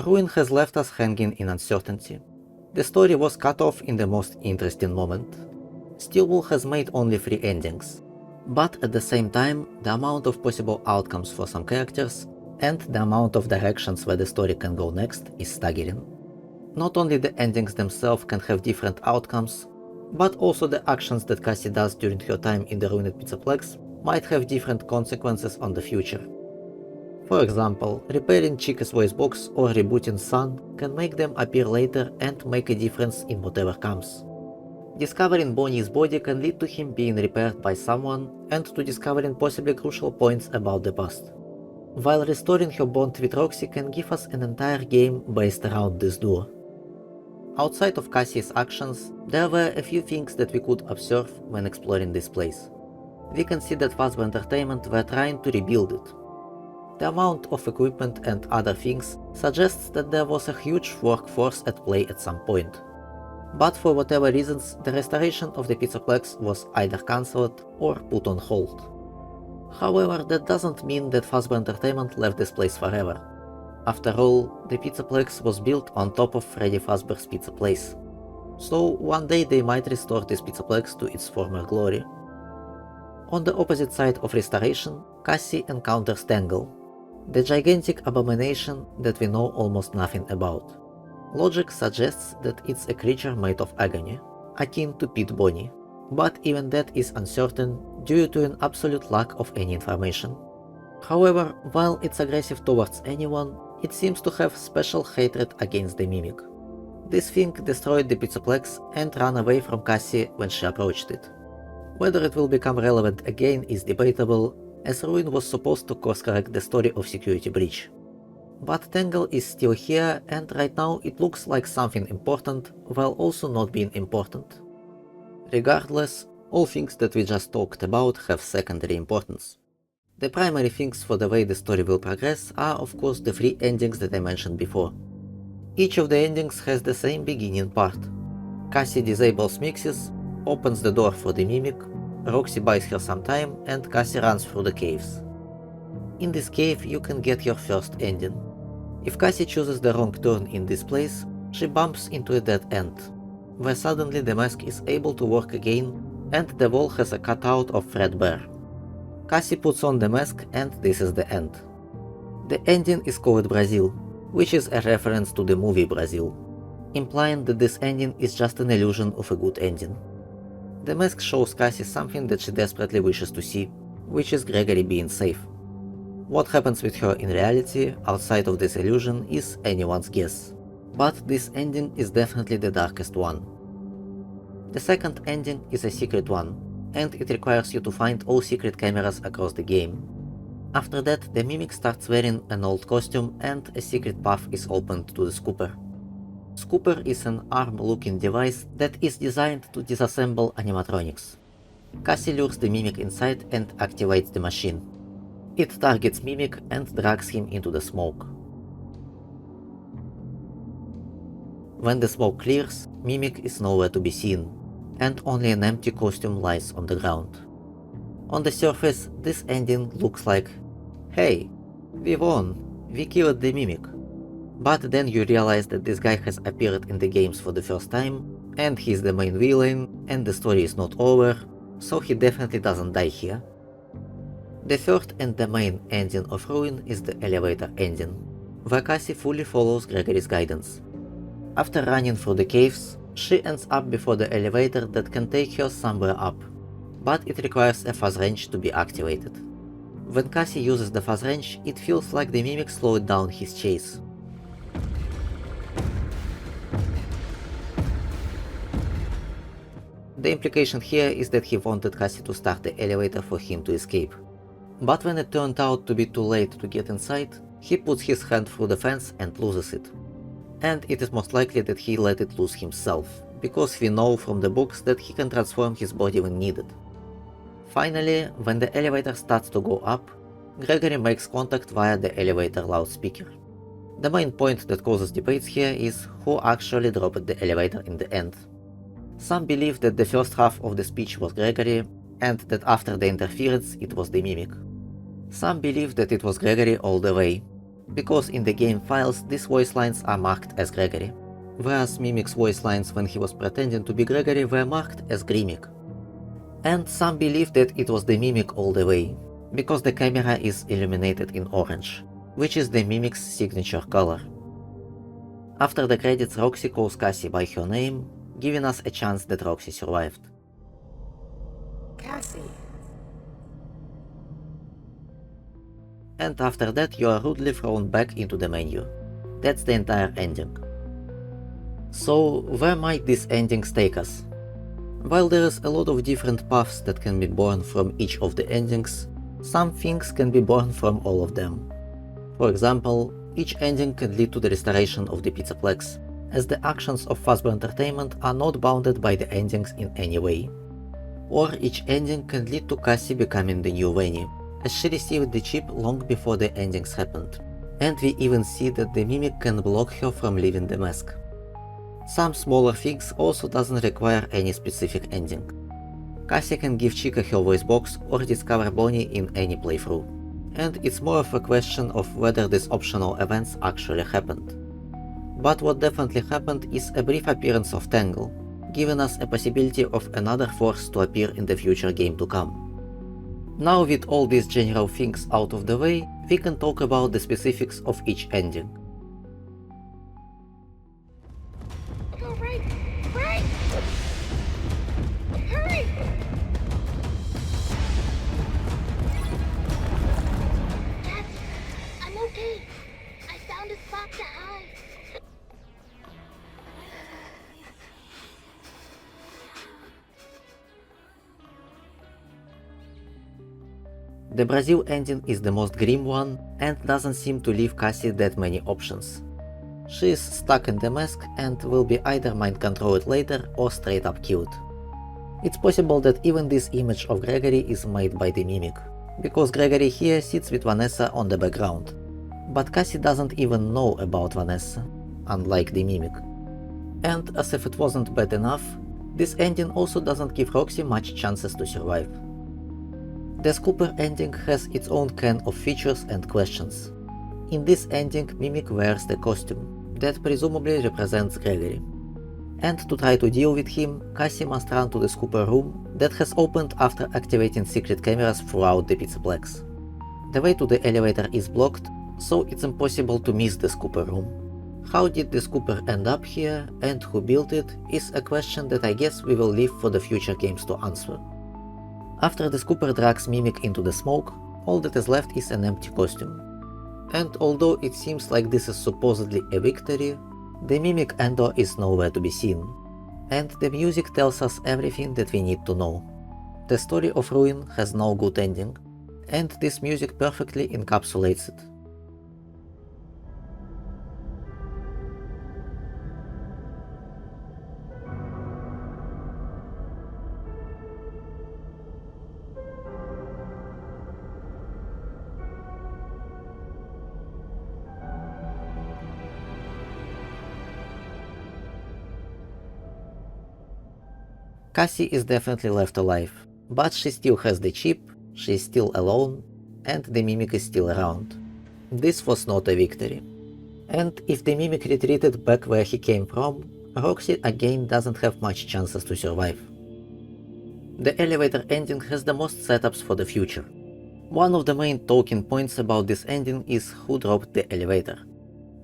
Ruin has left us hanging in uncertainty. The story was cut off in the most interesting moment. Steelwool has made only 3 endings, but at the same time, the amount of possible outcomes for some characters and the amount of directions where the story can go next is staggering. Not only the endings themselves can have different outcomes, but also the actions that Cassie does during her time in the ruined Pizzaplex might have different consequences on the future. For example, repairing Chica's voice box or rebooting Sun can make them appear later and make a difference in whatever comes. Discovering Bonnie's body can lead to him being repaired by someone and to discovering possibly crucial points about the past. While restoring her bond with Roxy can give us an entire game based around this duo. Outside of Cassie's actions, there were a few things that we could observe when exploring this place. We can see that Fazbear Entertainment were trying to rebuild it. The amount of equipment and other things suggests that there was a huge workforce at play at some point. But for whatever reasons, the restoration of the Pizzaplex was either cancelled or put on hold. However, that doesn't mean that Fazbear Entertainment left this place forever. After all, the Pizzaplex was built on top of Freddy Fazbear's Pizza Place. So one day they might restore this Pizzaplex to its former glory. On the opposite side of restoration, Cassie encounters Tangle, the gigantic abomination that we know almost nothing about. Logic suggests that it's a creature made of agony, akin to Pit Bonnie, but even that is uncertain due to an absolute lack of any information. However, while it's aggressive towards anyone, it seems to have special hatred against the Mimic. This thing destroyed the Pizzaplex and ran away from Cassie when she approached it. Whether it will become relevant again is debatable, as Ruin was supposed to course-correct the story of Security Breach. But Tangle is still here, and right now it looks like something important, while also not being important. Regardless, all things that we just talked about have secondary importance. The primary things for the way the story will progress are of course the 3 endings that I mentioned before. Each of the endings has the same beginning part. Cassie disables Mixes, opens the door for the Mimic, Roxy buys her some time, and Cassie runs through the caves. In this cave you can get your first ending. If Cassie chooses the wrong turn in this place, she bumps into a dead end, where suddenly the mask is able to work again and the wall has a cutout of Fredbear. Cassie puts on the mask and this is the end. The ending is called Brazil, which is a reference to the movie Brazil, implying that this ending is just an illusion of a good ending. The mask shows Cassie something that she desperately wishes to see, which is Gregory being safe. What happens with her in reality, outside of this illusion, is anyone's guess, but this ending is definitely the darkest one. The second ending is a secret one, and it requires you to find all secret cameras across the game. After that, the Mimic starts wearing an old costume and a secret path is opened to the Scooper. Scooper is an arm-looking device that is designed to disassemble animatronics. Cassie lures the Mimic inside and activates the machine. It targets Mimic and drags him into the smoke. When the smoke clears, Mimic is nowhere to be seen, and only an empty costume lies on the ground. On the surface, this ending looks like, hey, we won, we killed the Mimic. But then you realize that this guy has appeared in the games for the first time, and he's the main villain, and the story is not over, so he definitely doesn't die here. The third and the main ending of Ruin is the elevator ending, where Cassie fully follows Gregory's guidance. After running through the caves, she ends up before the elevator that can take her somewhere up, but it requires a fuzz wrench to be activated. When Cassie uses the fuzz wrench, it feels like the Mimic slowed down his chase. The implication here is that he wanted Cassie to start the elevator for him to escape. But when it turned out to be too late to get inside, he puts his hand through the fence and loses it. And it is most likely that he let it loose himself, because we know from the books that he can transform his body when needed. Finally, when the elevator starts to go up, Gregory makes contact via the elevator loudspeaker. The main point that causes debates here is who actually dropped the elevator in the end. Some believe that the first half of the speech was Gregory, and that after the interference it was the Mimic. Some believe that it was Gregory all the way, because in the game files these voice lines are marked as Gregory, whereas Mimic's voice lines when he was pretending to be Gregory were marked as Grimmick. And some believe that it was the Mimic all the way, because the camera is illuminated in orange, which is the Mimic's signature color. After the credits, Roxy calls Cassie by her name, giving us a chance that Roxy survived. Cassie. And after that you are rudely thrown back into the menu. That's the entire ending. So where might these endings take us? While there is a lot of different paths that can be born from each of the endings, some things can be born from all of them. For example, each ending can lead to the restoration of the Pizzaplex, as the actions of Fazbear Entertainment are not bounded by the endings in any way. Or each ending can lead to Cassie becoming the new Venny, as she received the chip long before the endings happened, and we even see that the Mimic can block her from leaving the mask. Some smaller things also doesn't require any specific ending. Cassie can give Chica her voice box or discover Bonnie in any playthrough, and it's more of a question of whether these optional events actually happened. But what definitely happened is a brief appearance of Tangle, giving us a possibility of another force to appear in the future game to come. Now with all these general things out of the way, we can talk about the specifics of each ending. Go right! Hurry! Dad, I'm okay. I found a spot to hide. The Brazil ending is the most grim one and doesn't seem to leave Cassie that many options. She is stuck in the mask and will be either mind-controlled later or straight up killed. It's possible that even this image of Gregory is made by the Mimic, because Gregory here sits with Vanessa on the background. But Cassie doesn't even know about Vanessa, unlike the Mimic. And as if it wasn't bad enough, this ending also doesn't give Roxy much chances to survive. The Scooper ending has its own can of features and questions. In this ending, Mimic wears the costume, that presumably represents Gregory. And to try to deal with him, Cassie must run to the Scooper room that has opened after activating secret cameras throughout the Pizzaplex. The way to the elevator is blocked, so it's impossible to miss the Scooper room. How did the Scooper end up here and who built it is a question that I guess we will leave for the future games to answer. After the Scooper drags Mimic into the smoke, all that is left is an empty costume. And although it seems like this is supposedly a victory, the Mimic Endo is nowhere to be seen. And the music tells us everything that we need to know. The story of Ruin has no good ending, and this music perfectly encapsulates it. Cassie is definitely left alive, but she still has the chip, she is still alone, and the Mimic is still around. This was not a victory. And if the Mimic retreated back where he came from, Roxy again doesn't have much chances to survive. The elevator ending has the most setups for the future. One of the main talking points about this ending is who dropped the elevator.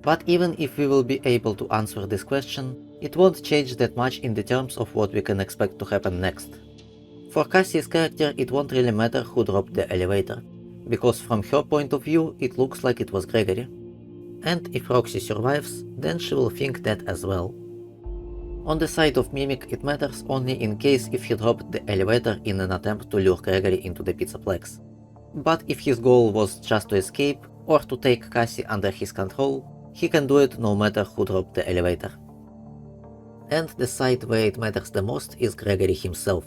But even if we will be able to answer this question, it won't change that much in the terms of what we can expect to happen next. For Cassie's character, it won't really matter who dropped the elevator, because from her point of view it looks like it was Gregory. And if Roxy survives, then she will think that as well. On the side of Mimic, it matters only in case if he dropped the elevator in an attempt to lure Gregory into the Pizzaplex. But if his goal was just to escape, or to take Cassie under his control, he can do it no matter who dropped the elevator. And the side where it matters the most is Gregory himself.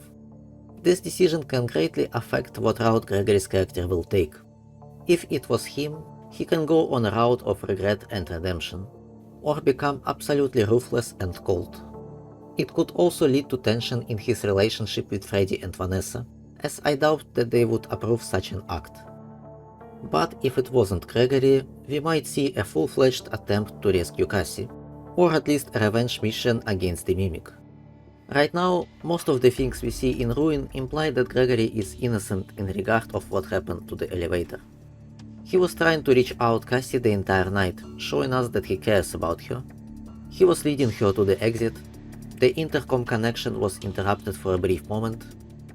This decision can greatly affect what route Gregory's character will take. If it was him, he can go on a route of regret and redemption, or become absolutely ruthless and cold. It could also lead to tension in his relationship with Freddy and Vanessa, as I doubt that they would approve such an act. But if it wasn't Gregory, we might see a full-fledged attempt to rescue Cassie, or at least a revenge mission against the Mimic. Right now, most of the things we see in Ruin imply that Gregory is innocent in regard of what happened to the elevator. He was trying to reach out Cassie the entire night, showing us that he cares about her. He was leading her to the exit, the intercom connection was interrupted for a brief moment,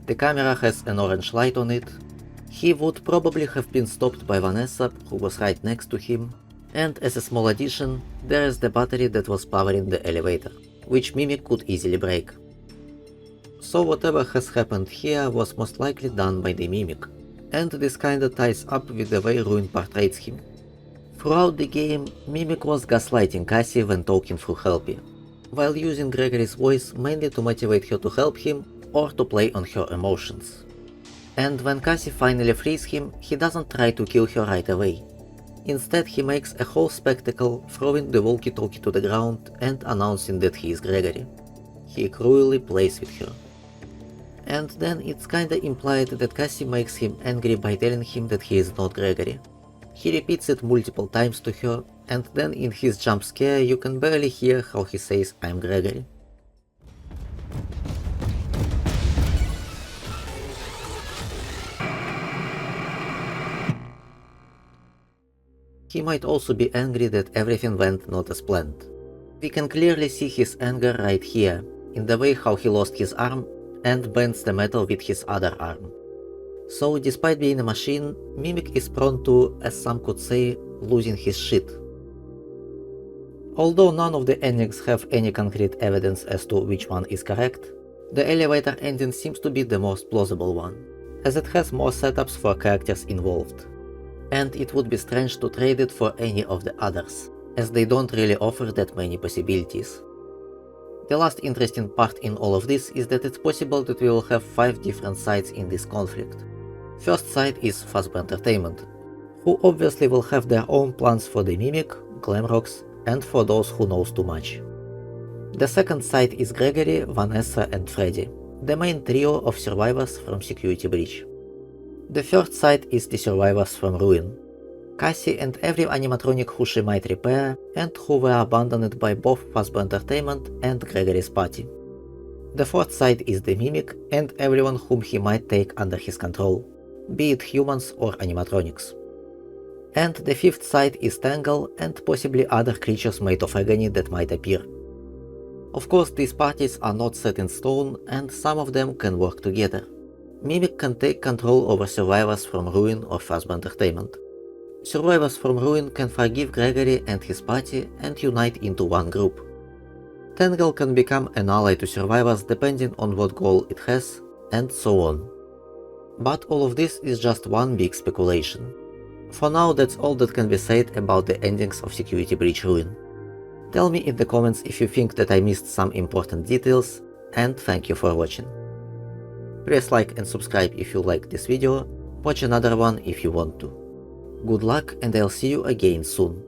the camera has an orange light on it, he would probably have been stopped by Vanessa, who was right next to him, and as a small addition, there is the battery that was powering the elevator, which Mimic could easily break. So whatever has happened here was most likely done by the Mimic, and this kinda ties up with the way Ruin portrays him. Throughout the game, Mimic was gaslighting Cassie when talking through Helpy, while using Gregory's voice mainly to motivate her to help him or to play on her emotions. And when Cassie finally frees him, he doesn't try to kill her right away. Instead, he makes a whole spectacle, throwing the walkie-talkie to the ground and announcing that he is Gregory. He cruelly plays with her. And then it's kinda implied that Cassie makes him angry by telling him that he is not Gregory. He repeats it multiple times to her, and then in his jump scare you can barely hear how he says "I'm Gregory." He might also be angry that everything went not as planned. We can clearly see his anger right here, in the way how he lost his arm and bends the metal with his other arm. So despite being a machine, Mimic is prone to, as some could say, losing his shit. Although none of the endings have any concrete evidence as to which one is correct, the elevator ending seems to be the most plausible one, as it has more setups for characters involved. And it would be strange to trade it for any of the others, as they don't really offer that many possibilities. The last interesting part in all of this is that it's possible that we will have 5 different sides in this conflict. First side is Fazbear Entertainment, who obviously will have their own plans for the Mimic, Glamrocks, and for those who knows too much. The second side is Gregory, Vanessa and Freddy, the main trio of survivors from Security Breach. The third side is the survivors from Ruin, Cassie and every animatronic who she might repair and who were abandoned by both Fazbear Entertainment and Gregory's party. The fourth side is the Mimic and everyone whom he might take under his control, be it humans or animatronics. And the fifth side is Tangle and possibly other creatures made of agony that might appear. Of course, these parties are not set in stone and some of them can work together. Mimic can take control over survivors from Ruin or Fazbear Entertainment. Survivors from Ruin can forgive Gregory and his party and unite into one group. Tangle can become an ally to survivors depending on what goal it has, and so on. But all of this is just one big speculation. For now, that's all that can be said about the endings of Security Breach Ruin. Tell me in the comments if you think that I missed some important details, and thank you for watching. Press like and subscribe if you liked this video, watch another one if you want to. Good luck and I'll see you again soon.